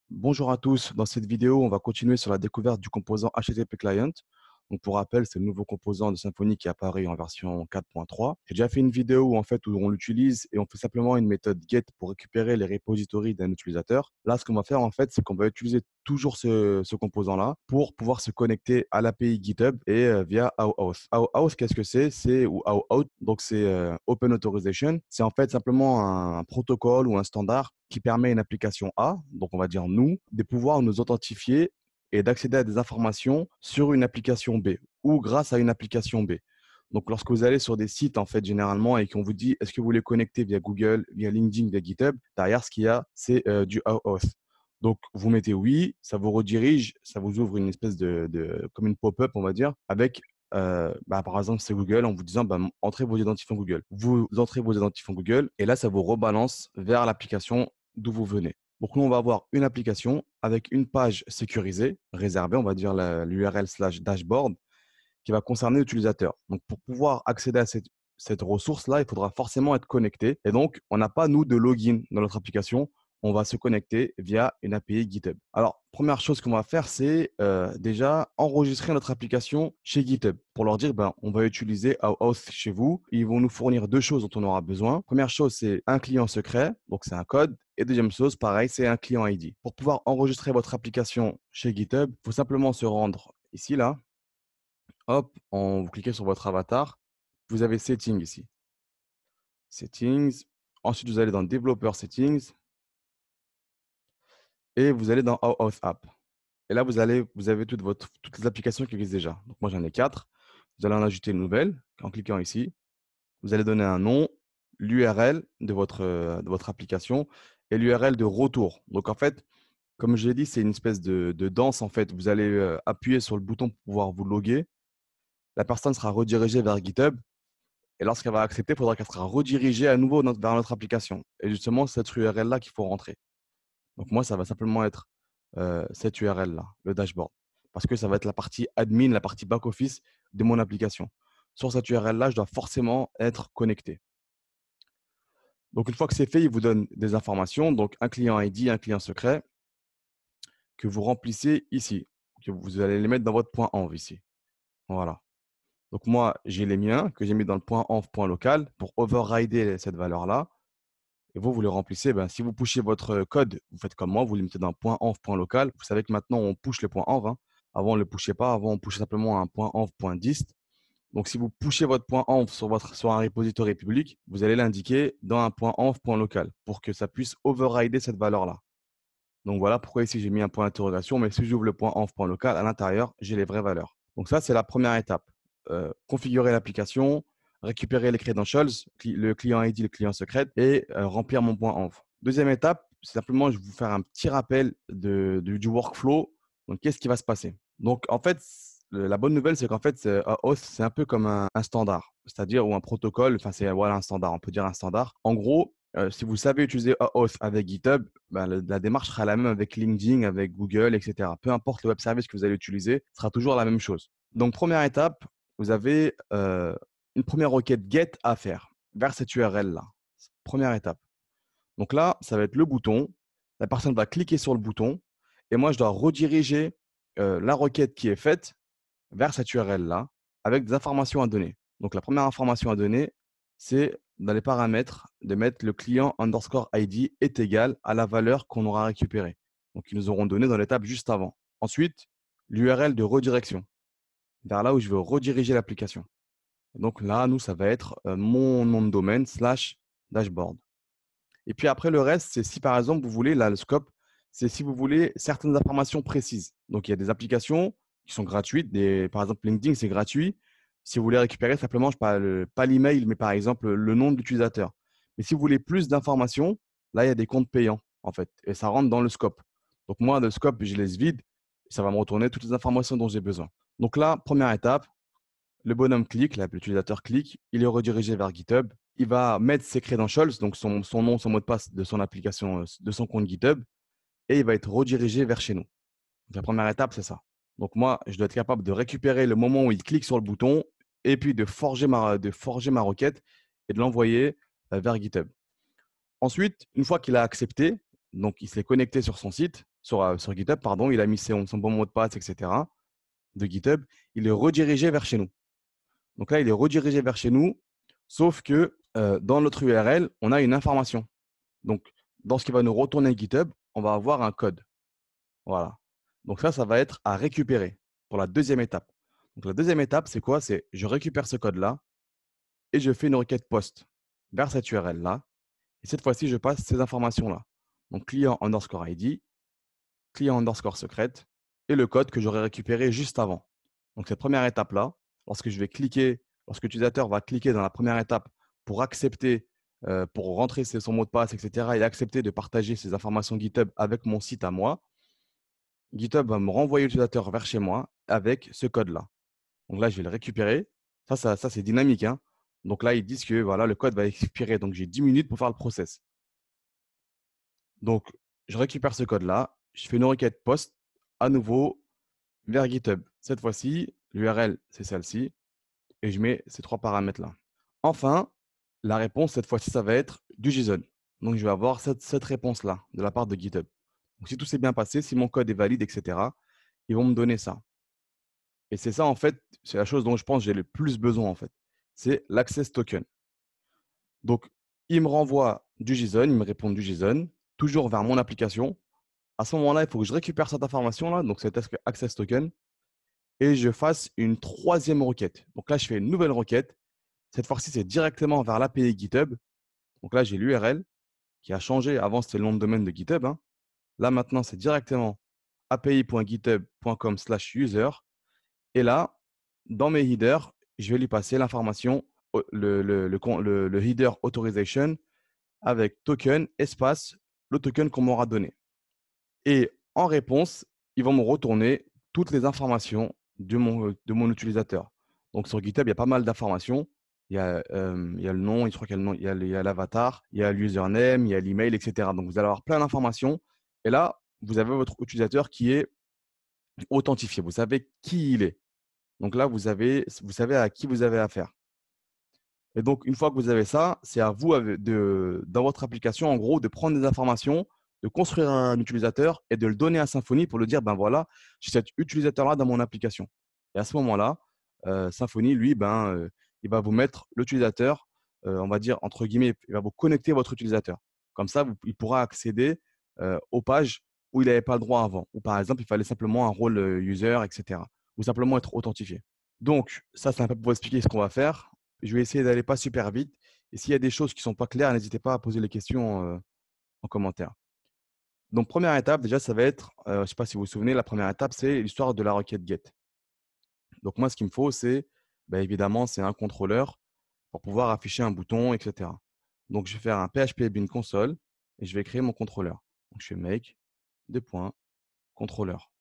Bonjour à tous. Dans cette vidéo, on va continuer sur la découverte du composant HTTP Client. Donc, pour rappel, c'est le nouveau composant de Symfony qui apparaît en version 4.3. J'ai déjà fait une vidéo où on l'utilise et on fait simplement une méthode get pour récupérer les repositories d'un utilisateur. Là, ce qu'on va faire, c'est qu'on va utiliser toujours ce composant-là pour pouvoir se connecter à l'API GitHub et via OAuth. OAuth, qu'est-ce que c'est? Ou OAuth, donc c'est Open Authorization. C'est en fait simplement un protocole ou un standard qui permet à une application A, donc on va dire nous, de pouvoir nous authentifier et d'accéder à des informations sur une application B ou grâce à une application B. Donc, lorsque vous allez sur des sites, en fait, généralement, et qu'on vous dit, est-ce que vous voulez connecter via Google, via LinkedIn, via GitHub, derrière, ce qu'il y a, c'est du OAuth. Donc, vous mettez oui, ça vous redirige, ça vous ouvre une espèce comme une pop-up, on va dire, avec, par exemple, c'est Google, en vous disant, entrez vos identifiants Google. Vous entrez vos identifiants Google, et là, ça vous rebalance vers l'application d'où vous venez. Donc, nous, on va avoir une application avec une page sécurisée, réservée, on va dire l'URL/dashboard, qui va concerner l'utilisateur. Donc, pour pouvoir accéder à cette ressource-là, il faudra forcément être connecté. Et donc, on n'a pas, nous, de login dans notre application. On va se connecter via une API GitHub. Alors, première chose qu'on va faire, c'est déjà enregistrer notre application chez GitHub pour leur dire, on va utiliser OAuth chez vous. Ils vont nous fournir deux choses dont on aura besoin. Première chose, c'est un client secret, donc c'est un code. Et deuxième chose, pareil, c'est un client ID. Pour pouvoir enregistrer votre application chez GitHub, il faut simplement se rendre ici, là. Hop, vous cliquez sur votre avatar. Vous avez Settings ici. Settings. Ensuite, vous allez dans Developer Settings et vous allez dans OAuth App. Et là, vous avez toutes les applications qui existent déjà. Donc, moi, j'en ai 4. Vous allez en ajouter une nouvelle en cliquant ici. Vous allez donner un nom, l'URL de votre application et l'URL de retour. Donc, en fait, comme je l'ai dit, c'est une espèce de danse. En fait, vous allez appuyer sur le bouton pour pouvoir vous loguer. La personne sera redirigée vers GitHub. Et lorsqu'elle va accepter, il faudra qu'elle sera redirigée à nouveau vers notre application. Et justement, c'est cette URL-là qu'il faut rentrer. Donc moi, ça va simplement être cette URL-là, le dashboard. Parce que ça va être la partie admin, la partie back-office de mon application. Sur cette URL-là, je dois forcément être connecté. Donc une fois que c'est fait, il vous donne des informations, donc un client ID, un client secret, que vous remplissez ici. Que vous allez les mettre dans votre point env ici. Voilà. Donc moi, j'ai les miens que j'ai mis dans le point env.local pour overrider cette valeur-là. Et vous les remplissez. Si vous pushez votre code, vous faites comme moi, vous le mettez dans .env.local. Vous savez que maintenant, on push le point .env. Hein. Avant, on ne le pushait pas. Avant, on pushait simplement un .env.dist. Donc, si vous pushez votre point .env sur un repository public, vous allez l'indiquer dans un .env.local pour que ça puisse overrider cette valeur-là. Donc, voilà pourquoi ici, j'ai mis un point d'interrogation. Mais si j'ouvre le point .env.local, à l'intérieur, j'ai les vraies valeurs. Donc, ça, c'est la première étape. Configurer l'application, récupérer les credentials, le client ID, le client secret et remplir mon point env. Deuxième étape, c'est simplement, je vais vous faire un petit rappel du workflow. Donc, qu'est-ce qui va se passer? Donc, en fait, la bonne nouvelle, c'est qu'en fait, OAuth, c'est un peu comme un standard, c'est-à-dire ou un protocole. Enfin, c'est voilà, un standard, on peut dire un standard. En gros, si vous savez utiliser OAuth avec GitHub, la démarche sera la même avec LinkedIn, avec Google, etc. Peu importe le web service que vous allez utiliser, ce sera toujours la même chose. Donc, première étape, vous avez une première requête GET à faire vers cette URL-là. Première étape. Donc là, ça va être le bouton. La personne va cliquer sur le bouton et moi, je dois rediriger la requête qui est faite vers cette URL-là avec des informations à donner. Donc, la première information à donner, c'est dans les paramètres de mettre le client underscore ID est égal à la valeur qu'on aura récupérée. Donc, ils nous auront donné dans l'étape juste avant. Ensuite, l'URL de redirection vers là où je veux rediriger l'application. Donc là, nous, ça va être mon nom de domaine / dashboard. Et puis après, le reste, c'est si par exemple, vous voulez, là, le scope, c'est si vous voulez certaines informations précises. Donc, il y a des applications qui sont gratuites. Par exemple, LinkedIn, c'est gratuit. Si vous voulez récupérer simplement, je ne pas l'email, mais par exemple, le nom de l'utilisateur. Mais si vous voulez plus d'informations, là, il y a des comptes payants, en fait. Et ça rentre dans le scope. Donc, moi, le scope, je laisse vide. Ça va me retourner toutes les informations dont j'ai besoin. Donc là, première étape, le bonhomme clique, l'utilisateur clique, il est redirigé vers GitHub. Il va mettre ses credentials, donc son nom, son mot de passe de son application, de son compte GitHub, et il va être redirigé vers chez nous. Donc, la première étape, c'est ça. Donc moi, je dois être capable de récupérer le moment où il clique sur le bouton et puis de forger ma requête et de l'envoyer vers GitHub. Ensuite, une fois qu'il a accepté, Donc, il s'est connecté sur son site, sur GitHub, pardon. Il a mis son bon mot de passe, etc. de GitHub. Il est redirigé vers chez nous. Donc là, il est redirigé vers chez nous, sauf que dans notre URL, on a une information. Donc, dans ce qui va nous retourner GitHub, on va avoir un code. Voilà. Donc ça va être à récupérer pour la deuxième étape. Donc la deuxième étape, c'est quoi? C'est je récupère ce code-là et je fais une requête post vers cette URL-là. Et cette fois-ci, je passe ces informations-là. Donc client underscore ID, client underscore secret et le code que j'aurais récupéré juste avant. Donc cette première étape-là, lorsque l'utilisateur va cliquer dans la première étape pour accepter, pour rentrer son mot de passe, etc., et accepter de partager ses informations GitHub avec mon site à moi, GitHub va me renvoyer l'utilisateur vers chez moi avec ce code-là. Donc là, je vais le récupérer. Ça c'est dynamique, hein. Donc là, ils disent que voilà, le code va expirer. Donc j'ai 10 minutes pour faire le process. Donc, je récupère ce code-là. Je fais une requête post à nouveau vers GitHub. Cette fois-ci, l'URL, c'est celle-ci. Et je mets ces trois paramètres-là. Enfin, la réponse, cette fois-ci, ça va être du JSON. Donc, je vais avoir cette réponse-là de la part de GitHub. Donc, si tout s'est bien passé, si mon code est valide, etc., ils vont me donner ça. Et c'est ça, en fait, c'est la chose dont je pense que j'ai le plus besoin, en fait. C'est l'access token. Donc, il me renvoie du JSON, il me répond du JSON, toujours vers mon application. À ce moment-là, il faut que je récupère cette information-là, donc cet access token, et je fasse une troisième requête. Donc là, je fais une nouvelle requête. Cette fois-ci, c'est directement vers l'API GitHub. Donc là, j'ai l'URL qui a changé. Avant, c'était le nom de domaine de GitHub, hein. Là, maintenant, c'est directement api.github.com/user. Et là, dans mes headers, je vais lui passer l'information, le header authorization avec token, espace, le token qu'on m'aura donné. Et en réponse, ils vont me retourner toutes les informations de mon utilisateur. Donc sur GitHub, il y a pas mal d'informations. Il y a le nom, je crois qu'il y a le nom, il y a l'avatar, il y a l'username, il y a l'email, etc. Donc vous allez avoir plein d'informations. Et là, vous avez votre utilisateur qui est authentifié. Vous savez qui il est. Donc là, vous savez à qui vous avez affaire. Et donc, une fois que vous avez ça, c'est à vous, dans votre application, en gros, de prendre des informations, de construire un utilisateur et de le donner à Symfony pour lui dire, ben voilà, j'ai cet utilisateur-là dans mon application. Et à ce moment-là, Symfony, lui, il va vous mettre l'utilisateur, on va dire, entre guillemets, il va vous connecter à votre utilisateur. Comme ça, il pourra accéder aux pages où il n'avait pas le droit avant. Ou par exemple, il fallait simplement un rôle user, etc. Ou simplement être authentifié. Donc, ça, c'est un peu pour vous expliquer ce qu'on va faire. Je vais essayer d'aller pas super vite. Et s'il y a des choses qui ne sont pas claires, n'hésitez pas à poser les questions en commentaire. Donc, première étape, déjà, ça va être, je ne sais pas si vous vous souvenez, la première étape, c'est l'histoire de la requête get. Donc, moi, ce qu'il me faut, c'est, évidemment, c'est un contrôleur pour pouvoir afficher un bouton, etc. Donc, je vais faire un PHP bin console et je vais créer mon contrôleur. Donc, je fais make, deux points, contrôleur.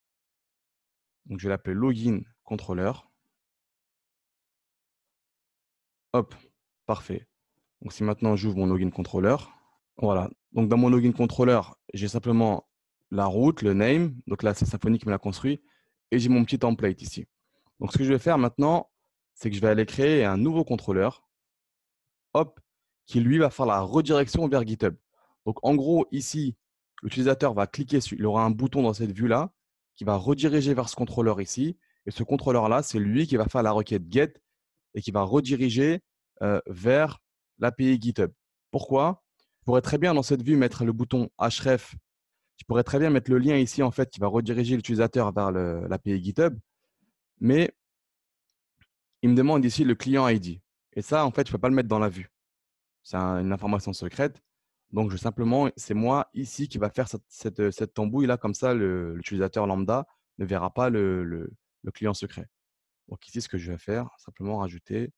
Donc, je vais l'appeler login contrôleur. Hop, parfait. Donc, si maintenant j'ouvre mon login contrôleur, voilà. Donc, dans mon login contrôleur, j'ai simplement la route, le name. Donc là, c'est Symfony qui me l'a construit. Et j'ai mon petit template ici. Donc, ce que je vais faire maintenant, c'est que je vais aller créer un nouveau contrôleur, hop, qui lui va faire la redirection vers GitHub. Donc, en gros, ici, l'utilisateur va cliquer sur, il aura un bouton dans cette vue-là qui va rediriger vers ce contrôleur ici. Et ce contrôleur-là, c'est lui qui va faire la requête get et qui va rediriger vers l'API GitHub. Pourquoi? Je pourrais très bien dans cette vue mettre le bouton href. Je pourrais très bien mettre le lien ici en fait qui va rediriger l'utilisateur vers l'API GitHub, mais il me demande ici le client ID. Et ça, en fait, je ne peux pas le mettre dans la vue. C'est une information secrète. Donc, c'est moi ici qui va faire cette tambouille-là, comme ça, l'utilisateur lambda ne verra pas le client secret. Donc, ici, ce que je vais faire, simplement rajouter.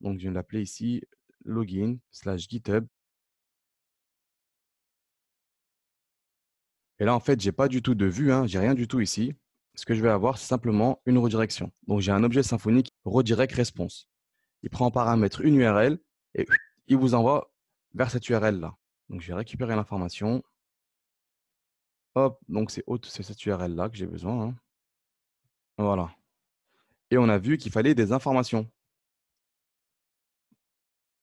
Donc, je vais l'appeler ici login/GitHub. Et là, en fait, je n'ai pas du tout de vue, hein, j'ai rien du tout ici. Ce que je vais avoir, c'est simplement une redirection. Donc, j'ai un objet symphonique redirect response. Il prend en paramètre une URL et il vous envoie vers cette URL-là. Donc, je vais récupérer l'information. Hop, donc c'est cette URL-là que j'ai besoin, hein. Voilà. Et on a vu qu'il fallait des informations,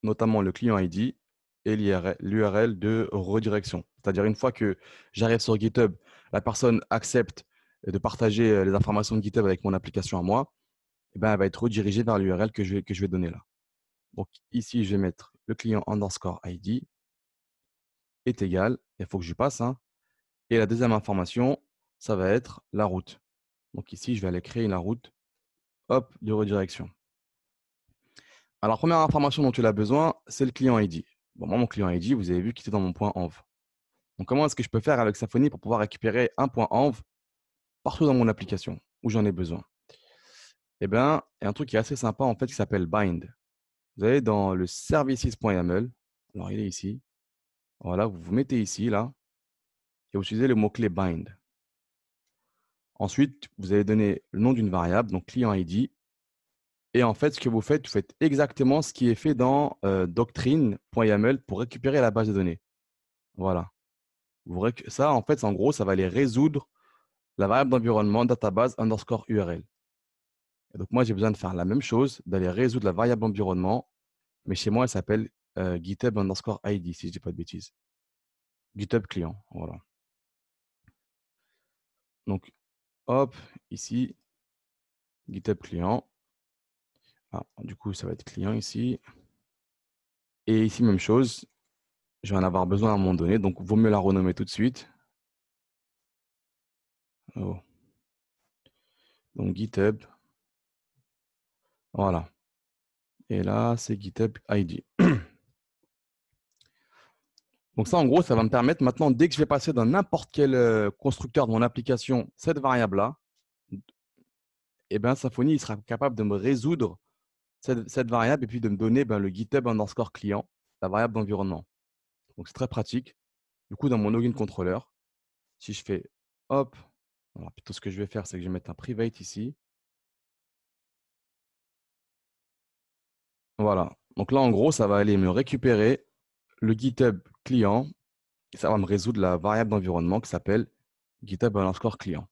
notamment le client ID et l'URL de redirection. C'est-à-dire, une fois que j'arrive sur GitHub, la personne accepte de partager les informations de GitHub avec mon application à moi, eh ben, elle va être redirigée vers l'URL que je vais donner là. Donc ici, je vais mettre le client underscore ID est égal, il faut que je lui passe, hein. Et la deuxième information, ça va être la route. Donc ici, je vais aller créer la route, hop, de redirection. Alors, première information dont tu as besoin, c'est le client ID. Bon, moi, mon client ID, vous avez vu qu'il était dans mon point env. Donc, comment est-ce que je peux faire avec Symfony pour pouvoir récupérer un point env partout dans mon application où j'en ai besoin? Eh bien, il y a un truc qui est assez sympa en fait qui s'appelle bind. Vous allez dans le services.yaml. Alors, il est ici. Voilà, vous vous mettez ici, là, et vous utilisez le mot-clé bind. Ensuite, vous allez donner le nom d'une variable, donc client ID. Et en fait, ce que vous faites exactement ce qui est fait dans doctrine.yaml pour récupérer la base de données. Voilà. Ça, en fait, en gros, ça va aller résoudre la variable d'environnement database underscore URL. Et donc, moi, j'ai besoin de faire la même chose, d'aller résoudre la variable environnement, mais chez moi, elle s'appelle GitHub underscore ID, si je ne dis pas de bêtises. GitHub client, voilà. Donc, hop, ici, GitHub client. Ah, du coup, ça va être client ici. Et ici, même chose, je vais en avoir besoin à un moment donné, donc il vaut mieux la renommer tout de suite. Oh. Donc, GitHub, voilà. Et là, c'est GitHub ID. Donc ça, en gros, ça va me permettre maintenant, dès que je vais passer dans n'importe quel constructeur de mon application, cette variable-là, eh bien, Symfony il sera capable de me résoudre cette variable et puis de me donner le GitHub underscore client, la variable d'environnement. Donc, c'est très pratique. Du coup, dans mon login controller, si je fais hop, alors plutôt ce que je vais faire, c'est que je vais mettre un private ici. Voilà. Donc là, en gros, ça va aller me récupérer le GitHub client et ça va me résoudre la variable d'environnement qui s'appelle GitHub underscore client.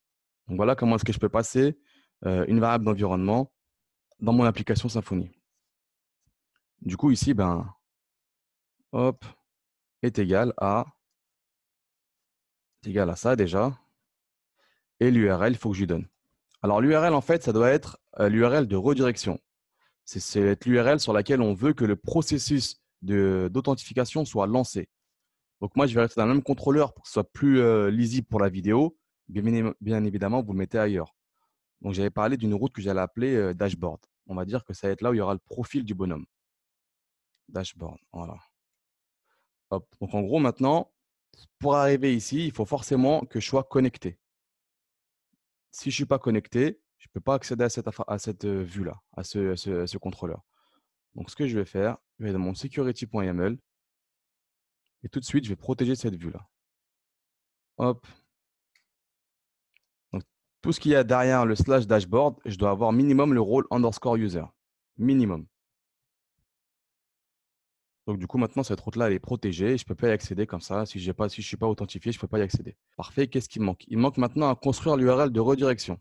Donc voilà comment est-ce que je peux passer une variable d'environnement dans mon application Symfony. Du coup, ici, hop, est égal à ça déjà. Et l'URL, il faut que je lui donne. Alors l'URL, en fait, ça doit être l'URL de redirection. C'est l'URL sur laquelle on veut que le processus d'authentification soit lancé. Donc moi, je vais rester dans le même contrôleur pour que ce soit plus lisible pour la vidéo. Bien évidemment, vous le mettez ailleurs. Donc j'avais parlé d'une route que j'allais appeler dashboard. On va dire que ça va être là où il y aura le profil du bonhomme. Dashboard, voilà. Hop. Donc en gros, maintenant, pour arriver ici, il faut forcément que je sois connecté. Si je ne suis pas connecté, je ne peux pas accéder à cette vue-là, à ce contrôleur. Donc ce que je vais faire, je vais dans mon security.yaml et tout de suite, je vais protéger cette vue-là. Hop. Donc, tout ce qu'il y a derrière le slash dashboard, je dois avoir minimum le rôle underscore user. Minimum. Donc, du coup, maintenant, cette route-là, elle est protégée. Je ne peux pas y accéder comme ça. Si je ne suis pas authentifié, je ne peux pas y accéder. Parfait. Qu'est-ce qui me manque? Il manque maintenant à construire l'URL de redirection.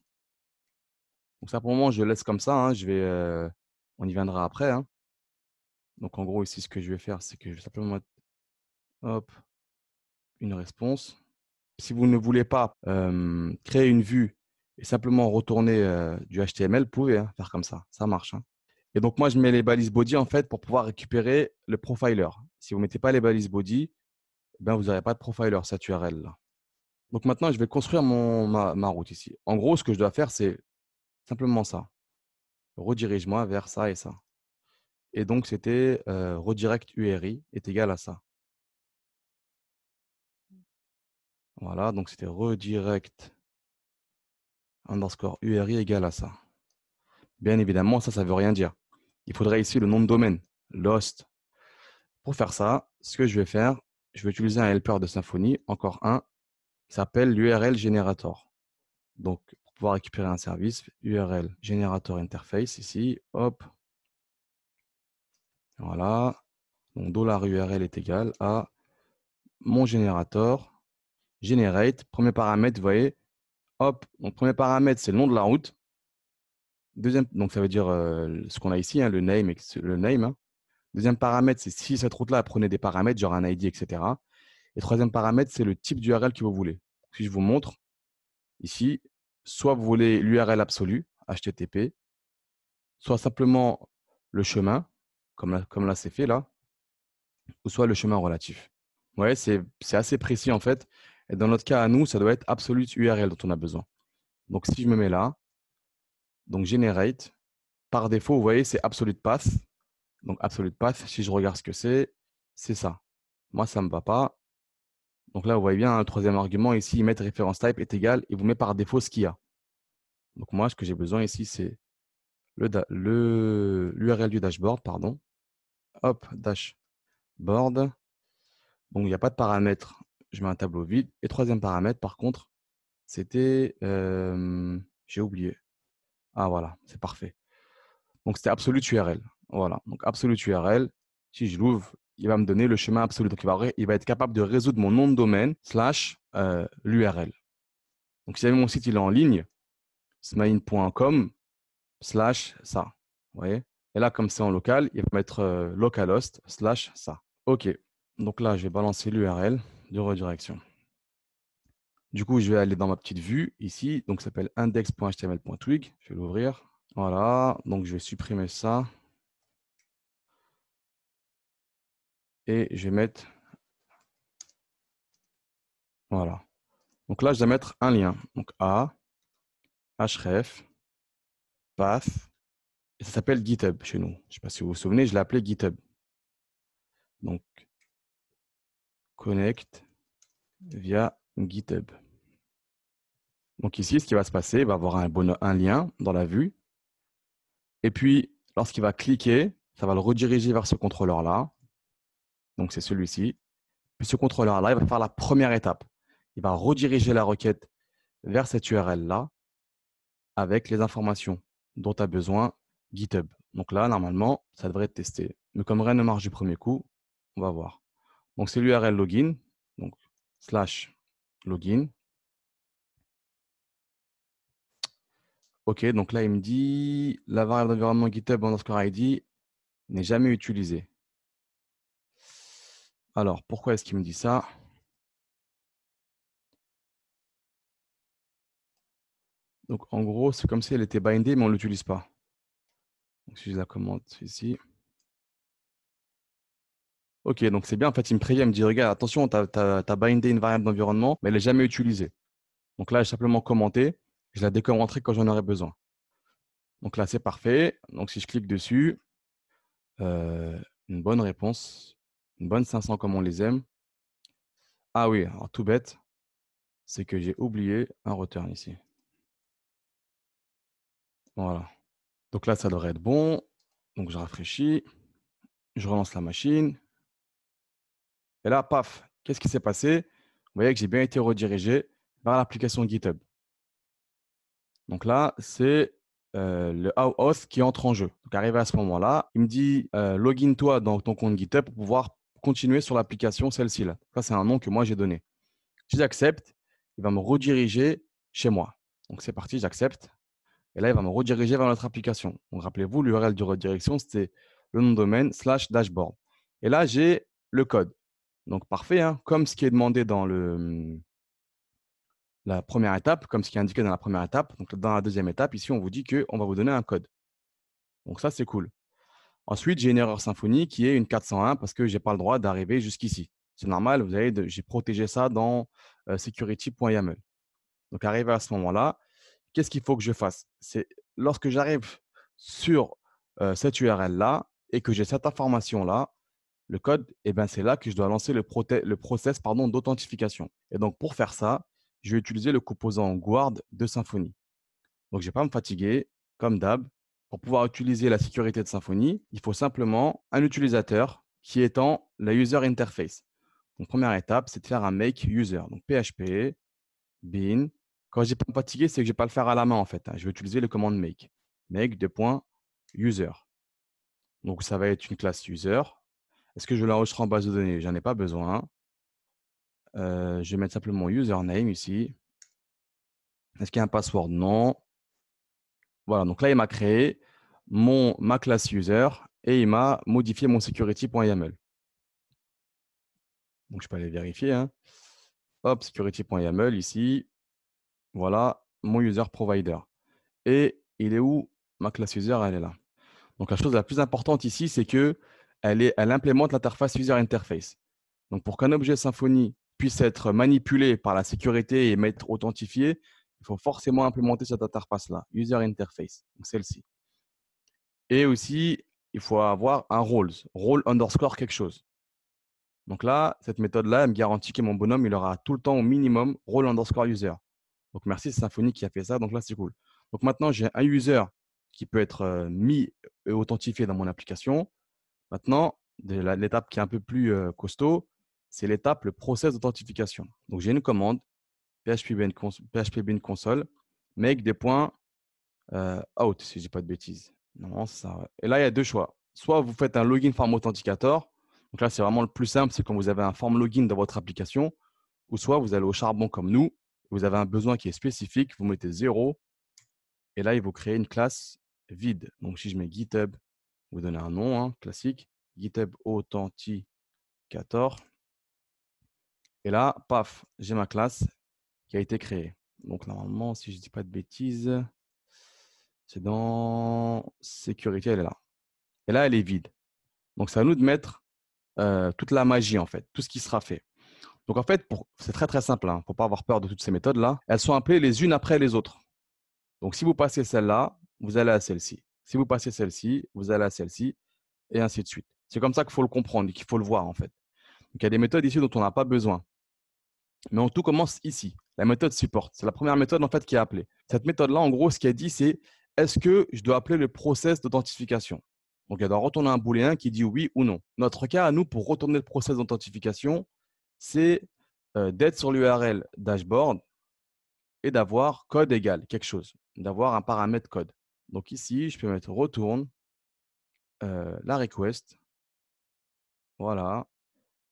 Donc, ça, pour le moment, je laisse comme ça. Hein. On y viendra après. Hein. Donc, en gros, ici, ce que je vais faire, c'est que je vais simplement mettre hop, une réponse. Si vous ne voulez pas créer une vue et simplement retourner du HTML, vous pouvez faire comme ça. Ça marche. Hein. Et donc, moi, je mets les balises body en fait pour pouvoir récupérer le profiler. Si vous ne mettez pas les balises body, vous n'aurez pas de profiler, cette URL là. Donc, maintenant, je vais construire ma route ici. En gros, ce que je dois faire, c'est simplement ça. Redirige-moi vers ça et ça. Et donc, c'était redirect URI est égal à ça. Voilà, donc c'était redirect underscore URI égale à ça. Bien évidemment, ça ne veut rien dire. Il faudrait ici le nom de domaine, lost. Pour faire ça, ce que je vais faire, je vais utiliser un helper de Symfony, encore un, qui s'appelle l'URL Generator. Donc, pour pouvoir récupérer un service, URL Generator Interface, ici, hop. Voilà. Donc, $URL est égal à mon générateur, generate, premier paramètre, vous voyez, hop. Donc, premier paramètre, c'est le nom de la route. Deuxième, donc ça veut dire ce qu'on a ici, hein, le name. Hein. Deuxième paramètre, c'est si cette route-là prenait des paramètres, genre un ID, etc. Et troisième paramètre, c'est le type d'URL que vous voulez. Si je vous montre ici, soit vous voulez l'URL absolue, HTTP, soit simplement le chemin, comme là c'est fait là, ou soit le chemin relatif. Ouais, c'est assez précis en fait. Et dans notre cas à nous, ça doit être absolute URL dont on a besoin. Donc si je me mets là, donc generate, par défaut, vous voyez, c'est absolute path. Donc absolute path, si je regarde ce que c'est ça. Moi, ça ne me va pas. Donc là, vous voyez bien, le troisième argument ici, mettre référence type est égal, il vous met par défaut ce qu'il y a. Donc moi, ce que j'ai besoin ici, c'est l'URL du dashboard, pardon. Hop, dashboard. Donc il n'y a pas de paramètre, je mets un tableau vide. Et troisième paramètre, par contre, c'était, j'ai oublié. Ah voilà, c'est parfait. Donc c'était absolute URL. Voilà, donc absolute URL. Si je l'ouvre, il va me donner le chemin absolu. Donc il va être capable de résoudre mon nom de domaine slash l'URL. Donc si jamais mon site il est en ligne, smain.com slash ça. Vous voyez? Et là, comme c'est en local, il va mettre localhost slash ça. OK. Donc là, je vais balancer l'URL de redirection. Du coup, je vais aller dans ma petite vue ici. Donc, ça s'appelle index.html.twig. Je vais l'ouvrir. Voilà. Donc, je vais supprimer ça. Et je vais mettre. Voilà. Donc là, je dois mettre un lien. Donc, A, href, path. Et ça s'appelle GitHub chez nous. Je ne sais pas si vous vous souvenez, je l'ai appelé GitHub. Donc, connect via GitHub. Donc ici, ce qui va se passer, il va avoir un lien dans la vue. Et puis, lorsqu'il va cliquer, ça va le rediriger vers ce contrôleur-là. Donc, c'est celui-ci. Puis ce contrôleur-là, il va faire la première étape. Il va rediriger la requête vers cette URL-là avec les informations dont a besoin GitHub. Donc là, normalement, ça devrait être testé. Mais comme rien ne marche du premier coup, on va voir. Donc, c'est l'URL login. Donc, slash login. OK, donc là, il me dit la variable d'environnement GitHub underscore ID n'est jamais utilisée. Alors, pourquoi est-ce qu'il me dit ça? Donc, en gros, c'est comme si elle était bindée, mais on ne l'utilise pas. Donc, si je la commente ici. OK, donc c'est bien. En fait, il me prévient, il me dit, regarde, attention, tu as bindé une variable d'environnement, mais elle n'est jamais utilisée. Donc là, j'ai simplement commenté. Je la décommenterai quand j'en aurai besoin. Donc là, c'est parfait. Donc, si je clique dessus, une bonne réponse. Une bonne 500 comme on les aime. Ah oui, alors tout bête, c'est que j'ai oublié un return ici. Voilà. Donc là, ça devrait être bon. Donc, je rafraîchis. Je relance la machine. Et là, paf, qu'est-ce qui s'est passé? Vous voyez que j'ai bien été redirigé vers l'application GitHub. Donc là, c'est le auth qui entre en jeu. Donc, arrivé à ce moment-là, il me dit login toi dans ton compte GitHub pour pouvoir continuer sur l'application, celle-ci là. Ça, c'est un nom que moi j'ai donné. Si j'accepte, il va me rediriger chez moi. Donc, c'est parti, j'accepte. Et là, il va me rediriger vers notre application. Donc, rappelez-vous, l'URL de redirection, c'était le nom de domaine / dashboard. Et là, j'ai le code. Donc, parfait, hein, comme ce qui est demandé dans la première étape, comme ce qui est indiqué dans la première étape. Donc, dans la deuxième étape, ici, on vous dit qu'on va vous donner un code. Donc, ça, c'est cool. Ensuite, j'ai une erreur Symfony qui est une 401 parce que je n'ai pas le droit d'arriver jusqu'ici. C'est normal, vous avez, j'ai protégé ça dans security.yaml. Donc, arrivé à ce moment-là, qu'est-ce qu'il faut que je fasse? C'est lorsque j'arrive sur cette URL-là et que j'ai cette information-là, le code, eh ben, c'est là que je dois lancer le process d'authentification. Et donc, pour faire ça, je vais utiliser le composant guard de Symfony. Donc, je ne vais pas me fatiguer, comme d'hab. Pour pouvoir utiliser la sécurité de Symfony, il faut simplement un utilisateur qui étant la user interface. Donc, première étape, c'est de faire un make user. Donc, PHP, bin. Quand je dis pas me fatiguer, c'est que je ne vais pas le faire à la main, en fait, hein. Je vais utiliser le commande make. Make de point user. Donc, ça va être une classe user. Est-ce que je l'enregistrer en base de données? J'en ai pas besoin. Je vais mettre simplement username ici. Est-ce qu'il y a un password? Non. Voilà, donc là, il m'a créé ma classe user et il m'a modifié mon security.yaml. Donc, je peux aller vérifier. Hein. Hop, security.yaml ici. Voilà, mon user provider. Et il est où ma classe user? Elle est là. Donc, la chose la plus importante ici, c'est que elle implémente l'interface user interface. Donc, pour qu'un objet Symfony puisse être manipulé par la sécurité et m'être authentifié, il faut forcément implémenter cette interface-là, user interface, donc celle-ci. Et aussi, il faut avoir un role underscore quelque chose. Donc là, cette méthode-là, elle me garantit que mon bonhomme, il aura tout le temps au minimum role underscore user. Donc merci, c'est Symfony qui a fait ça. Donc là, c'est cool. Donc maintenant, j'ai un user qui peut être mis et authentifié dans mon application. Maintenant, l'étape qui est un peu plus costaud, c'est l'étape, le process d'authentification. Donc j'ai une commande, php bin console, make des points out, si je dis pas de bêtises. Non, c'est ça. Ouais. Et là, il y a deux choix. Soit vous faites un login form authenticator. Donc là, c'est vraiment le plus simple, c'est quand vous avez un form login dans votre application. Ou soit vous allez au charbon comme nous, vous avez un besoin qui est spécifique, vous mettez 0, et là, il vous crée une classe vide. Donc si je mets GitHub, vous donnez un nom hein, classique, GitHub Authenticator. Et là, paf, j'ai ma classe qui a été créée. Donc normalement, si je ne dis pas de bêtises, c'est dans sécurité, elle est là. Et là, elle est vide. Donc c'est à nous de mettre toute la magie, en fait, tout ce qui sera fait. Donc en fait, c'est très très simple, il ne faut pas avoir peur de toutes ces méthodes-là. Elles sont appelées les unes après les autres. Donc si vous passez celle-là, vous allez à celle-ci. Si vous passez celle-ci, vous allez à celle-ci, et ainsi de suite. C'est comme ça qu'il faut le comprendre et qu'il faut le voir, en fait. Donc il y a des méthodes ici dont on n'a pas besoin. Mais tout commence ici. La méthode support. C'est la première méthode en fait qui est appelée. Cette méthode-là, en gros, ce qu'elle dit, c'est est-ce que je dois appeler le process d'authentification? Donc, elle doit retourner un booléen qui dit oui ou non. Notre cas, à nous, pour retourner le process d'authentification, c'est d'être sur l'URL dashboard et d'avoir code égal, quelque chose, d'avoir un paramètre code. Donc ici, je peux mettre retourne la request. Voilà.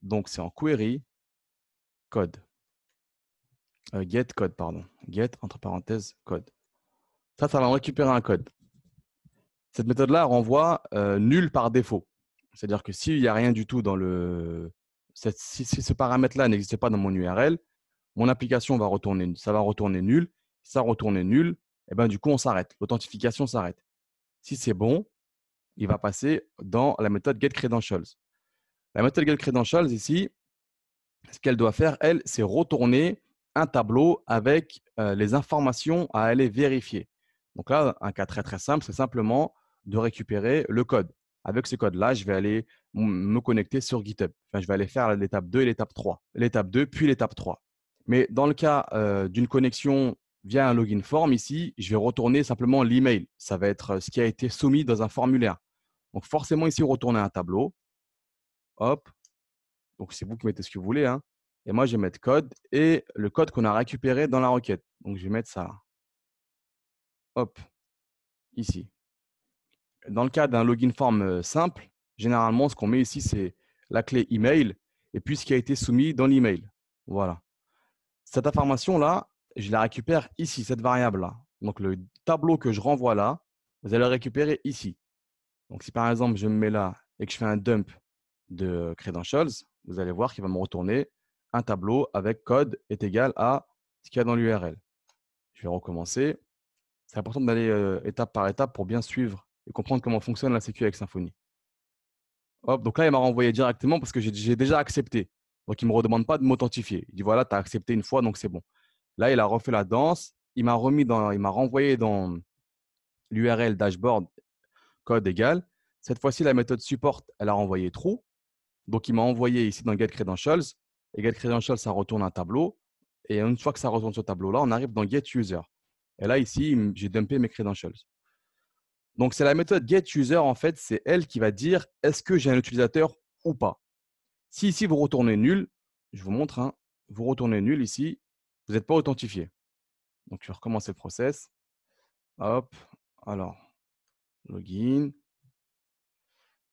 Donc, c'est en query code. Get code, pardon. Get, entre parenthèses, code. Ça va me récupérer un code. Cette méthode-là renvoie nul par défaut. C'est-à-dire que s'il n'y a rien du tout dans le… Si ce paramètre-là n'existe pas dans mon URL, mon application va retourner, ça va retourner nul. Si ça retourne nul, et ben, du coup, on s'arrête. L'authentification s'arrête. Si c'est bon, il va passer dans la méthode getCredentials. La méthode getCredentials, ici, ce qu'elle doit faire, elle, c'est retourner un tableau avec les informations à aller vérifier. Donc là, un cas très, très simple, c'est simplement de récupérer le code. Avec ce code-là, je vais aller me connecter sur GitHub. Enfin, je vais aller faire l'étape 2 et l'étape 3. L'étape 2, puis l'étape 3. Mais dans le cas d'une connexion via un login form, ici, je vais retourner simplement l'email. Ça va être ce qui a été soumis dans un formulaire. Donc forcément, ici, retourner un tableau. Hop, donc, c'est vous qui mettez ce que vous voulez. Hein. Et moi, je vais mettre code et le code qu'on a récupéré dans la requête. Donc, je vais mettre ça. Hop, ici. Dans le cas d'un login form simple, généralement, ce qu'on met ici, c'est la clé email et puis ce qui a été soumis dans l'email. Voilà. Cette information-là, je la récupère ici, cette variable-là. Donc, le tableau que je renvoie là, vous allez le récupérer ici. Donc, si par exemple, je me mets là et que je fais un dump de credentials, vous allez voir qu'il va me retourner un tableau avec code est égal à ce qu'il y a dans l'URL. Je vais recommencer. C'est important d'aller étape par étape pour bien suivre et comprendre comment fonctionne la sécu avec Symfony. Hop, donc là, il m'a renvoyé directement parce que j'ai déjà accepté. Donc, il ne me redemande pas de m'authentifier. Il dit voilà, tu as accepté une fois, donc c'est bon. Là, il a refait la danse. Il m'a renvoyé dans l'URL dashboard code égal. Cette fois-ci, la méthode support, elle a renvoyé true. Donc, il m'a envoyé ici dans getCredentials. Et getCredentials, ça retourne un tableau. Et une fois que ça retourne ce tableau-là, on arrive dans getUser. Et là, ici, j'ai dumpé mes credentials. Donc, c'est la méthode getUser, en fait, c'est elle qui va dire est-ce que j'ai un utilisateur ou pas. Si ici, vous retournez nul, je vous montre, hein, vous retournez nul ici, vous n'êtes pas authentifié. Donc, je vais recommencer le process. Hop, alors, login.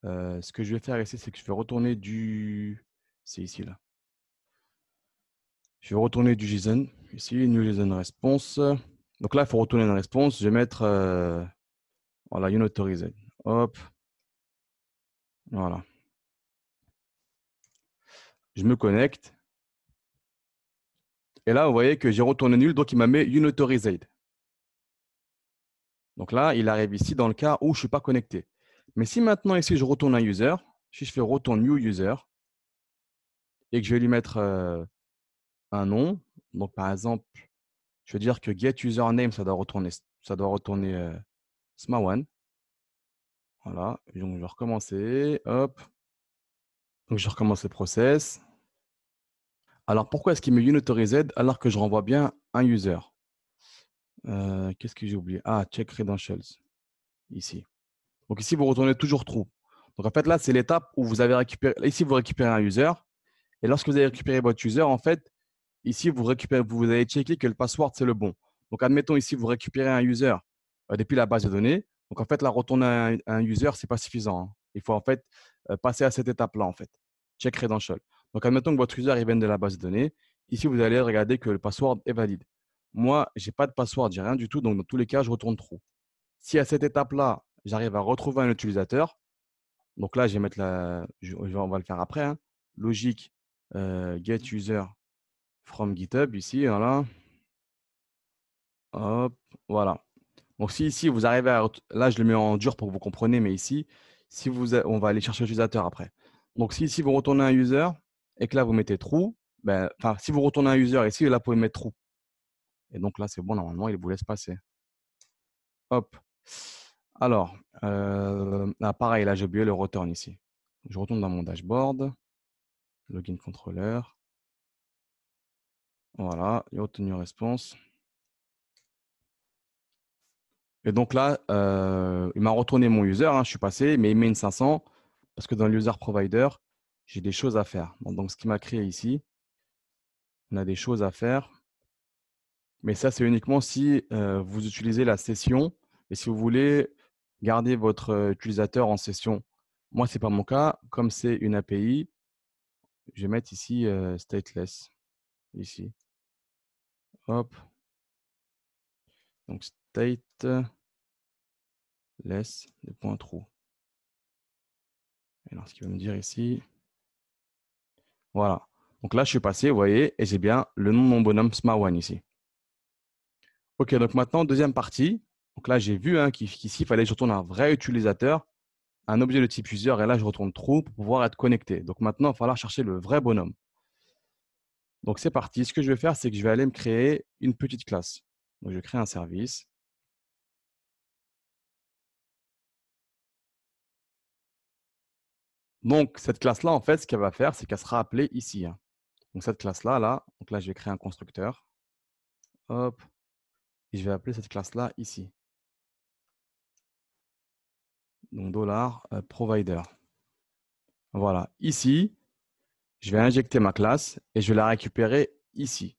Ce que je vais faire ici, c'est que je vais retourner du… C'est ici, là. Je vais retourner du JSON. Ici, new JSON response. Donc là, il faut retourner une response. Je vais mettre voilà, unauthorized. Hop. Voilà. Je me connecte. Et là, vous voyez que j'ai retourné nul, donc il m'a mis unauthorized. Donc là, il arrive ici dans le cas où je ne suis pas connecté. Mais si maintenant, ici, je retourne un user, si je fais retourne new user et que je vais lui mettre un nom, donc par exemple, je vais dire que get username, ça doit retourner smawan. Voilà, donc je vais recommencer. Hop. Donc je recommence le process. Alors pourquoi est-ce qu'il met unauthorized alors que je renvoie bien un user? Qu'est-ce que j'ai oublié? Ah, check credentials, ici. Donc ici, vous retournez toujours true. Donc en fait, là, c'est l'étape où vous avez récupéré. Ici, vous récupérez un user. Et lorsque vous avez récupéré votre user, en fait, ici, vous avez checké que le password, c'est le bon. Donc admettons ici, vous récupérez un user depuis la base de données. Donc en fait, là, retourner un user, ce n'est pas suffisant, hein. Il faut en fait passer à cette étape-là, en fait. Check credential. Donc admettons que votre user il vient de la base de données. Ici, vous allez regarder que le password est valide. Moi, je n'ai pas de password, j'ai rien du tout. Donc dans tous les cas, je retourne true. Si à cette étape-là, j'arrive à retrouver un utilisateur, donc là, je vais mettre on va le faire après, hein. Logique, get user from GitHub, ici, voilà. Hop, voilà. Donc si ici, vous arrivez à... Là, je le mets en dur pour que vous compreniez, mais ici, si on va aller chercher l'utilisateur après. Donc si ici, vous retournez un user et que là, vous mettez true, ben, enfin, si vous retournez un user ici, là, vous pouvez mettre true. Et donc là, c'est bon, normalement, il vous laisse passer. Hop. Alors, pareil, là, j'ai oublié le return ici. Je retourne dans mon dashboard, login controller. Voilà, et obtenu response. Et donc là, il m'a retourné mon user, hein, je suis passé, mais il met une 500 parce que dans le user provider, j'ai des choses à faire. Bon, donc, ce qui m'a créé ici, on a des choses à faire. Mais ça, c'est uniquement si vous utilisez la session et si vous voulez garder votre utilisateur en session. Moi, ce n'est pas mon cas. Comme c'est une API, je vais mettre ici stateless. Ici. Hop. Donc, stateless, des points true. Et alors, ce qu'il va me dire ici, voilà. Donc là, je suis passé, vous voyez, et j'ai bien le nom de mon bonhomme Smawan ici. OK, donc maintenant, deuxième partie. Donc là, j'ai vu hein, qu'ici, il fallait que je retourne un vrai utilisateur, un objet de type user, et là, je retourne true pour pouvoir être connecté. Donc maintenant, il va falloir chercher le vrai bonhomme. Donc c'est parti. Ce que je vais faire, c'est que je vais aller me créer une petite classe. Donc je vais créer un service. Donc cette classe-là, en fait, ce qu'elle va faire, c'est qu'elle sera appelée ici, hein. Donc cette classe-là, donc là, je vais créer un constructeur. Hop. Et je vais appeler cette classe-là ici. Donc $provider. Voilà. Ici, je vais injecter ma classe et je vais la récupérer ici,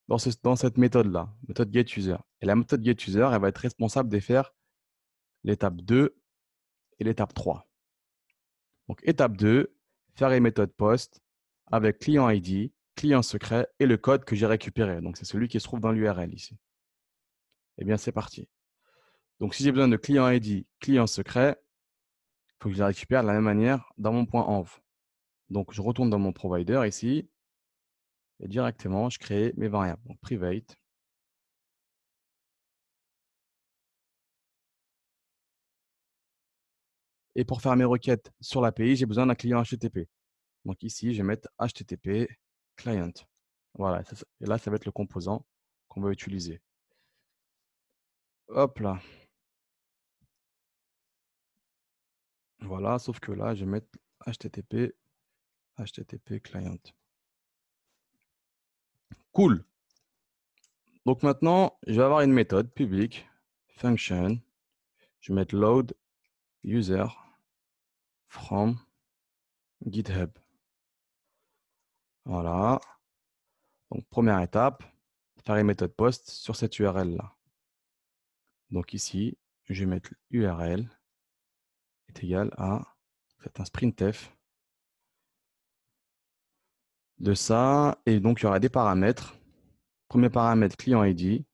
dans cette méthode-là, méthode getUser. Et la méthode getUser, elle va être responsable de faire l'étape 2 et l'étape 3. Donc étape 2, faire une méthode post avec client ID, client secret et le code que j'ai récupéré. Donc c'est celui qui se trouve dans l'URL ici. Eh bien, c'est parti. Donc si j'ai besoin de client ID, client secret, il faut que je les récupère de la même manière dans mon point env. Donc je retourne dans mon provider ici et directement je crée mes variables. Donc private. Et pour faire mes requêtes sur l'API, j'ai besoin d'un client HTTP. Donc ici, je vais mettre HTTP client. Voilà, et là, ça va être le composant qu'on va utiliser. Hop là. Voilà, sauf que là, je vais mettre HTTP client. Cool. Donc maintenant, je vais avoir une méthode publique, function. Je vais mettre load user from GitHub. Voilà. Donc première étape, faire une méthode post sur cette URL là. Donc ici, je vais mettre URL est égal à un sprintf de ça. Et donc, il y aura des paramètres. Premier paramètre client ID.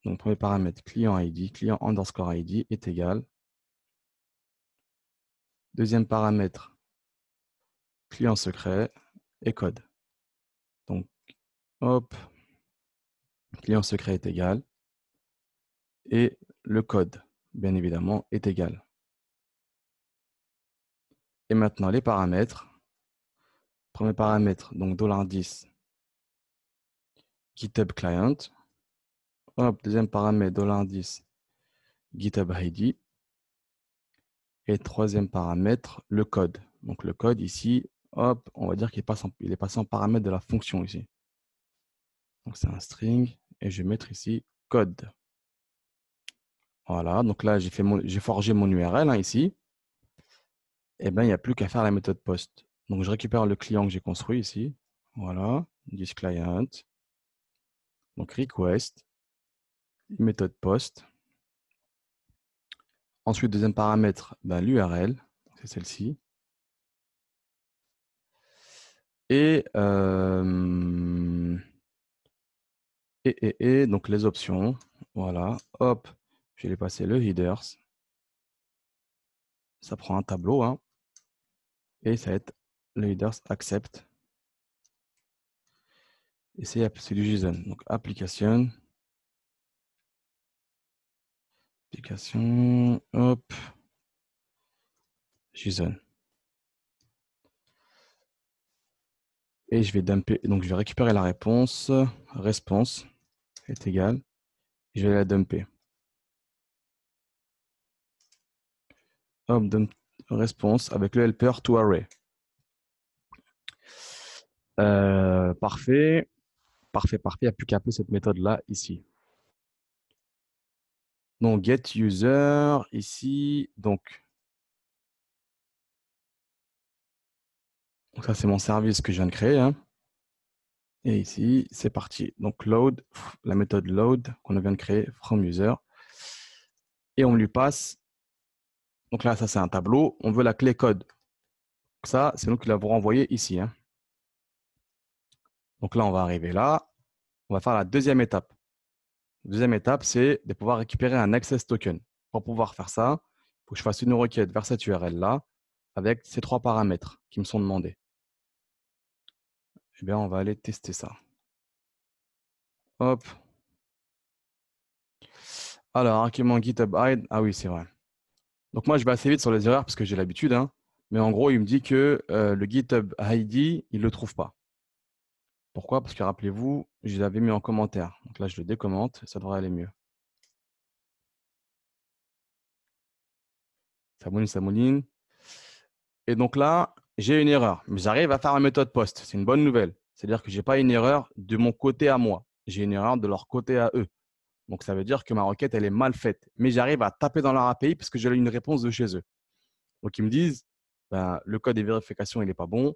Donc, premier paramètre client ID, client underscore ID est égal Deuxième paramètre, client secret et code. Donc, hop, client secret est égal. Et le code, bien évidemment, est égal. Et maintenant, les paramètres. Premier paramètre, donc $10 GitHub Client. Hop, deuxième paramètre, $10 GitHub ID. Et troisième paramètre, le code. Donc le code ici, hop, on va dire qu'il est passé en paramètre de la fonction ici. Donc c'est un string et je vais mettre ici code. Voilà, donc là j'ai forgé mon URL ici. Et bien il n'y a plus qu'à faire la méthode post. Donc je récupère le client que j'ai construit ici. Voilà, this client. Donc request, méthode post. Ensuite, deuxième paramètre, l'URL, c'est celle-ci. Et, donc les options, voilà, hop, je vais les passer le headers. Ça prend un tableau, hein, et ça va être le headers accept. Et c'est du JSON. Donc application, hop, JSON. Et je vais dumper, donc je vais récupérer la réponse, response est égal, je vais la dumper. Hop, dump response avec le helper to array. Parfait. Parfait. Il n'y a plus qu'à appeler cette méthode-là ici. Donc, get user ici. Donc ça, c'est mon service que je viens de créer, hein. Et ici, c'est parti. Donc, load, la méthode load qu'on vient de créer from user. Et on lui passe. Donc là, ça, c'est un tableau. On veut la clé code. Ça, c'est nous qui l'avons renvoyé ici, hein. Donc là, on va arriver là. On va faire la deuxième étape. La deuxième étape, c'est de pouvoir récupérer un access token. Pour pouvoir faire ça, il faut que je fasse une requête vers cette URL-là avec ces trois paramètres qui me sont demandés. Eh bien, on va aller tester ça. Hop. Alors, argument GitHub hide. Ah oui, c'est vrai. Donc moi, je vais assez vite sur les erreurs parce que j'ai l'habitude, hein. Mais en gros, il me dit que le GitHub ID, il ne le trouve pas. Pourquoi? Parce que rappelez-vous, je l'avais mis en commentaire. Donc là, je le décommente, ça devrait aller mieux. Ça mouline, ça mouline. Et donc là, j'ai une erreur. Mais j'arrive à faire la méthode post. C'est une bonne nouvelle. C'est-à-dire que je n'ai pas une erreur de mon côté à moi. J'ai une erreur de leur côté à eux. Donc ça veut dire que ma requête, elle est mal faite. Mais j'arrive à taper dans leur API parce que j'ai une réponse de chez eux. Donc ils me disent, le code de vérification, il n'est pas bon.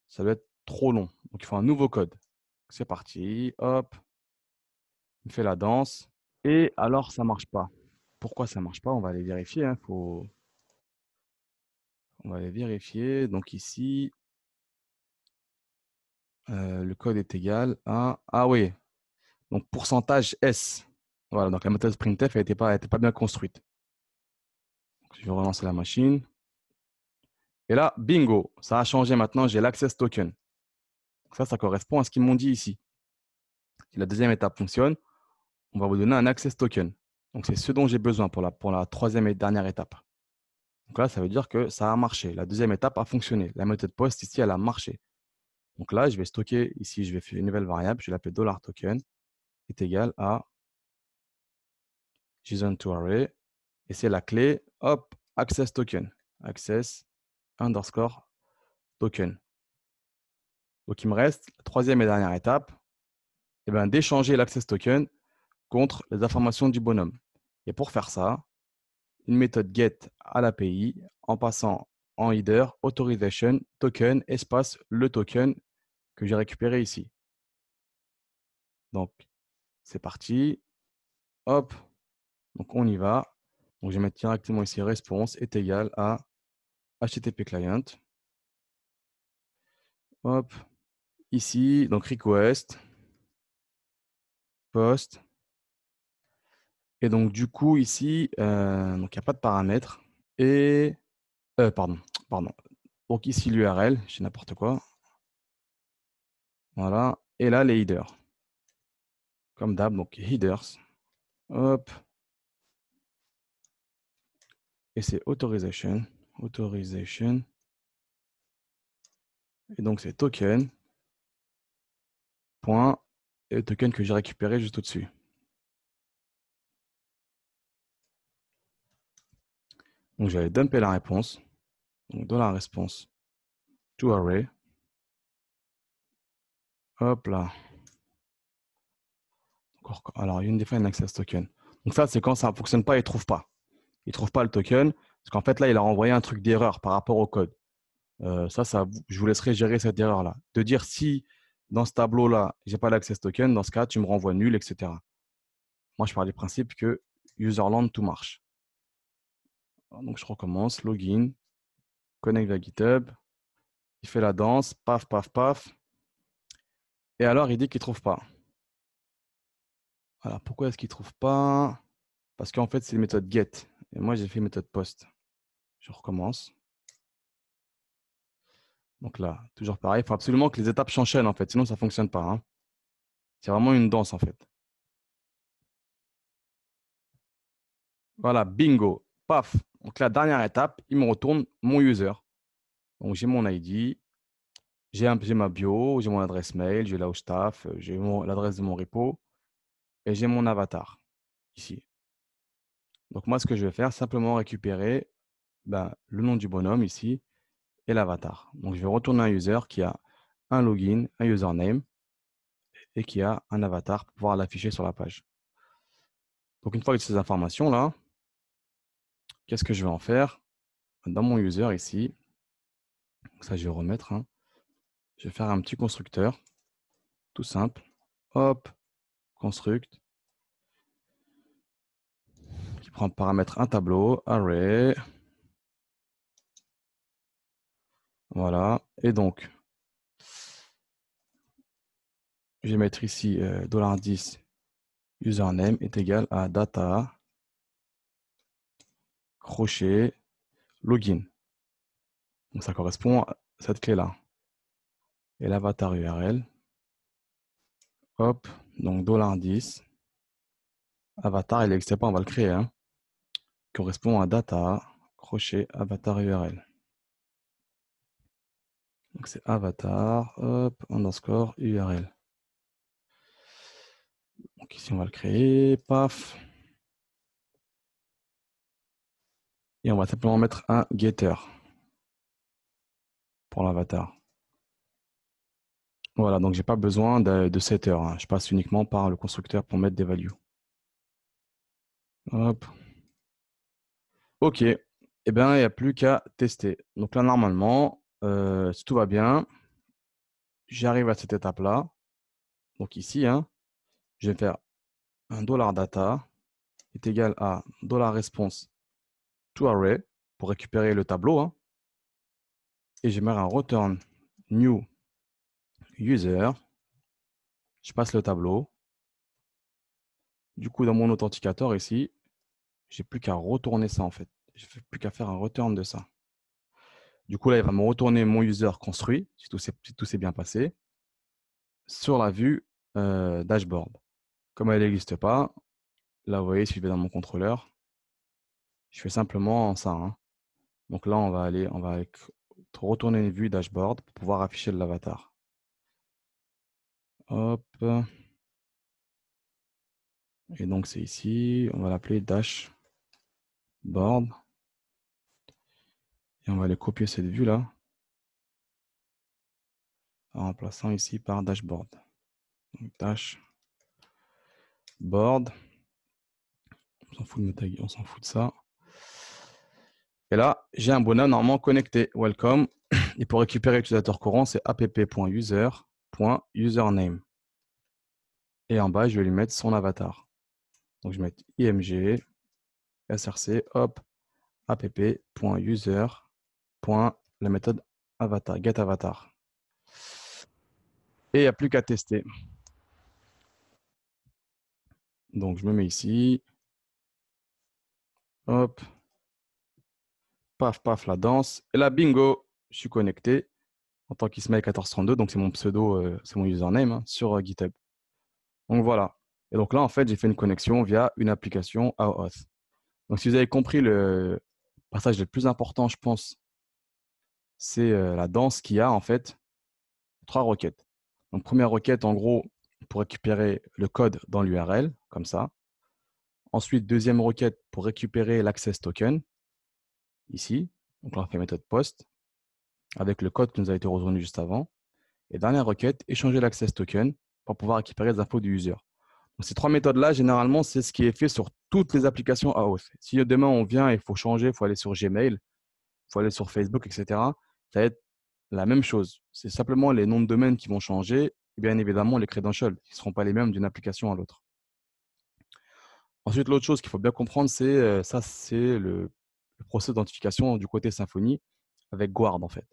Ça doit être trop long. Donc il faut un nouveau code. C'est parti. Hop. Il me fait la danse. Et alors, ça ne marche pas. Pourquoi ça ne marche pas? On va aller vérifier, hein. On va aller vérifier. Donc ici, le code est égal à... Ah oui, donc pourcentage S. Voilà, donc la méthode printf n'était pas bien construite. Donc, je vais relancer la machine. Et là, bingo, ça a changé maintenant, j'ai l'access token. Donc ça correspond à ce qu'ils m'ont dit ici. Si la deuxième étape fonctionne, on va vous donner un access token. Donc c'est ce dont j'ai besoin pour la troisième et dernière étape. Donc là, ça veut dire que ça a marché. La deuxième étape a fonctionné. La méthode post ici, elle a marché. Donc là, je vais stocker ici, je vais faire une nouvelle variable, je vais l'appeler $token est égal à JSON to array. Et c'est la clé, hop, access token. Access underscore token. Donc il me reste la troisième et dernière étape, d'échanger l'access token contre les informations du bonhomme. Et pour faire ça, une méthode get à l'API en passant en header authorization token espace le token que j'ai récupéré ici. Donc c'est parti. Hop. Donc on y va. Donc je vais mettre directement ici response est égal à HTTP client. Hop. Ici, donc request, post. Et donc du coup ici, donc il n'y a pas de paramètres. Et Pardon, pardon. Donc ici l'URL, j'ai n'importe quoi. Voilà. Et là, les headers. Comme d'hab, donc headers. Hop. Et c'est authorization. Authorization. Et donc c'est token. Point. Et le token que j'ai récupéré juste au-dessus. Donc j'allais dumper la réponse. Donc dans la réponse, to array. Hop là. Alors, Undefined Access Token. Donc ça, c'est quand ça ne fonctionne pas, il ne trouve pas. Il ne trouve pas le token. Parce qu'en fait, là, il a renvoyé un truc d'erreur par rapport au code. Je vous laisserai gérer cette erreur-là. De dire si dans ce tableau-là, je n'ai pas l'access token, dans ce cas, tu me renvoies nul, etc. Moi, je pars du principe que userland, tout marche. Donc, je recommence, login, connect à GitHub, il fait la danse, paf, paf, paf. Et alors, il dit qu'il ne trouve pas. Alors, pourquoi est-ce qu'il ne trouve pas? Parce qu'en fait, c'est une méthode get. Et moi, j'ai fait une méthode post. Je recommence. Donc là, toujours pareil. Il faut absolument que les étapes s'enchaînent, en fait. Sinon, ça ne fonctionne pas. Hein. C'est vraiment une danse, en fait. Voilà, bingo. Paf. Donc la dernière étape, il me retourne mon user. Donc j'ai mon ID, j'ai ma bio, j'ai mon adresse mail, j'ai là où je taffe, j'ai l'adresse de mon repo et j'ai mon avatar ici. Donc moi, ce que je vais faire, simplement récupérer le nom du bonhomme ici et l'avatar. Donc je vais retourner un user qui a un login, un username et qui a un avatar pour pouvoir l'afficher sur la page. Donc une fois que j'ai ces informations-là, qu'est-ce que je vais en faire? Dans mon user ici, ça je vais remettre, hein, je vais faire un petit constructeur, tout simple. Hop, construct, qui prend paramètre un tableau, array. Voilà. Et donc, je vais mettre ici $10 username est égal à data, crochet, login. Donc ça correspond à cette clé-là. Et l'avatar URL. Hop, donc $10. Avatar, il n'existe pas, on va le créer. Hein, correspond à data, crochet, avatar URL. Donc c'est avatar, hop, underscore URL. Donc ici, on va le créer, paf. Et on va simplement mettre un getter pour l'avatar. Voilà, donc j'ai pas besoin de setter. Hein. Je passe uniquement par le constructeur pour mettre des values. Hop. OK. Eh bien, il n'y a plus qu'à tester. Donc là, normalement, si tout va bien, j'arrive à cette étape-là. Donc ici, hein, je vais faire un $data est égal à $response to array pour récupérer le tableau. Hein, et je vais mettre un return new user. Je passe le tableau. Du coup, dans mon authenticateur ici, j'ai plus qu'à retourner ça en fait. Je n'ai plus qu'à faire un return de ça. Du coup, là, il va me retourner mon user construit, si tout s'est bien passé, sur la vue dashboard. Comme elle n'existe pas, là, vous voyez, si je vais dans mon contrôleur, je fais simplement ça. Hein. Donc là, on va retourner une vue dashboard pour pouvoir afficher l'avatar. Hop. Et donc, c'est ici. On va l'appeler dashboard. Et on va aller copier cette vue-là en remplaçant ici par dashboard. Donc, dashboard. On s'en fout de ça. Et là, j'ai un bonhomme normalement connecté. Welcome. Et pour récupérer l'utilisateur courant, c'est app.user.username. Et en bas, je vais lui mettre son avatar. Donc, je vais mettre img, src, hop, app.user. La méthode avatar, getAvatar. Et il n'y a plus qu'à tester. Donc, je me mets ici. Hop. paf, paf, la danse. Et là, bingo, je suis connecté en tant qu'Ismaël1432. Donc, c'est mon pseudo, c'est mon username hein, sur GitHub. Donc, voilà. Et donc là, en fait, j'ai fait une connexion via une application AOAuth. Donc, si vous avez compris le passage le plus important, je pense, c'est la danse qui a en fait 3 requêtes. Donc, première requête, en gros, pour récupérer le code dans l'URL, comme ça. Ensuite, deuxième requête pour récupérer l'access token, ici. Donc là, on fait méthode post avec le code qui nous a été retourné juste avant. Et dernière requête, échanger l'access token pour pouvoir récupérer les infos du user. Donc, ces 3 méthodes-là, généralement, c'est ce qui est fait sur toutes les applications AOS. Si demain on vient et il faut changer, il faut aller sur Gmail, il faut aller sur Facebook, etc., ça va être la même chose. C'est simplement les noms de domaine qui vont changer et bien évidemment les credentials qui ne seront pas les mêmes d'une application à l'autre. Ensuite, l'autre chose qu'il faut bien comprendre, c'est le processus d'identification du côté Symfony avec Guard en fait.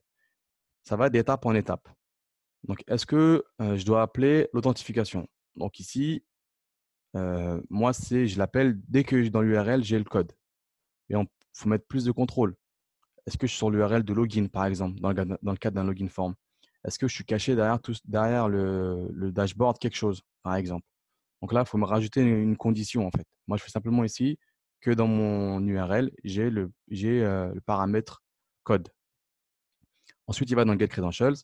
Ça va d'étape en étape. Donc, est-ce que je dois appeler l'authentification? Donc ici, moi, je l'appelle dès que dans l'URL, j'ai le code. Et il faut mettre plus de contrôle. Est-ce que je suis sur l'URL de login, par exemple, dans le cadre d'un login form? Est-ce que je suis caché derrière le dashboard quelque chose, par exemple? Donc là, il faut me rajouter une condition, en fait. Moi, je fais simplement ici que dans mon URL, j'ai le paramètre code. Ensuite, il va dans Get Credentials.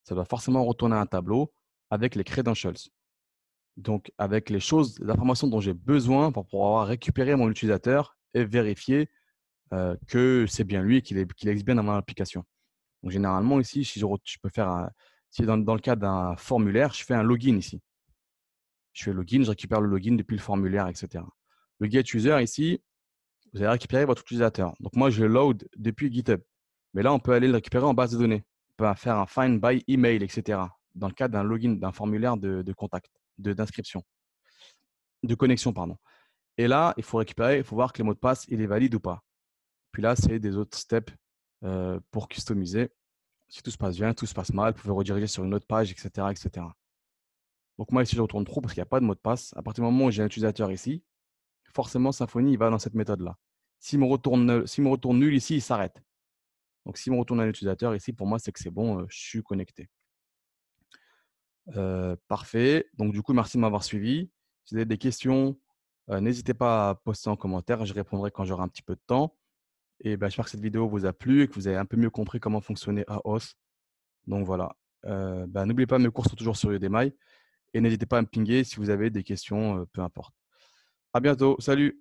Ça doit forcément retourner un tableau avec les credentials. Donc, avec les informations dont j'ai besoin pour pouvoir récupérer mon utilisateur et vérifier que c'est bien lui et qu'il existe bien dans mon application. Donc, généralement, ici, si je peux faire si dans le cas d'un formulaire, je fais un login ici. Je fais login, je récupère le login depuis le formulaire, etc. Le get user ici, vous allez récupérer votre utilisateur. Donc, moi, je le load depuis GitHub. Mais là, on peut aller le récupérer en base de données. On peut faire un find by email, etc. Dans le cas d'un login, d'un formulaire de contact, d'inscription, de connexion, pardon. Et là, il faut récupérer, il faut voir que le mot de passe, il est valide ou pas. Puis là, c'est des autres steps pour customiser. Si tout se passe bien, tout se passe mal, vous pouvez rediriger sur une autre page, etc., etc. Donc moi, ici, je retourne true parce qu'il n'y a pas de mot de passe. À partir du moment où j'ai un utilisateur ici, forcément, Symfony, il va dans cette méthode-là. S'il me retourne nul ici, il s'arrête. Donc, s'il me retourne un utilisateur ici, pour moi, c'est que c'est bon, je suis connecté. Parfait. Donc, du coup, merci de m'avoir suivi. Si vous avez des questions, n'hésitez pas à poster en commentaire. Je répondrai quand j'aurai un petit peu de temps. Et ben, j'espère que cette vidéo vous a plu et que vous avez un peu mieux compris comment fonctionnait AOS. Donc, voilà. N'oubliez pas, mes cours sont toujours sur Udemy. Et n'hésitez pas à me pinguer si vous avez des questions, peu importe. À bientôt. Salut!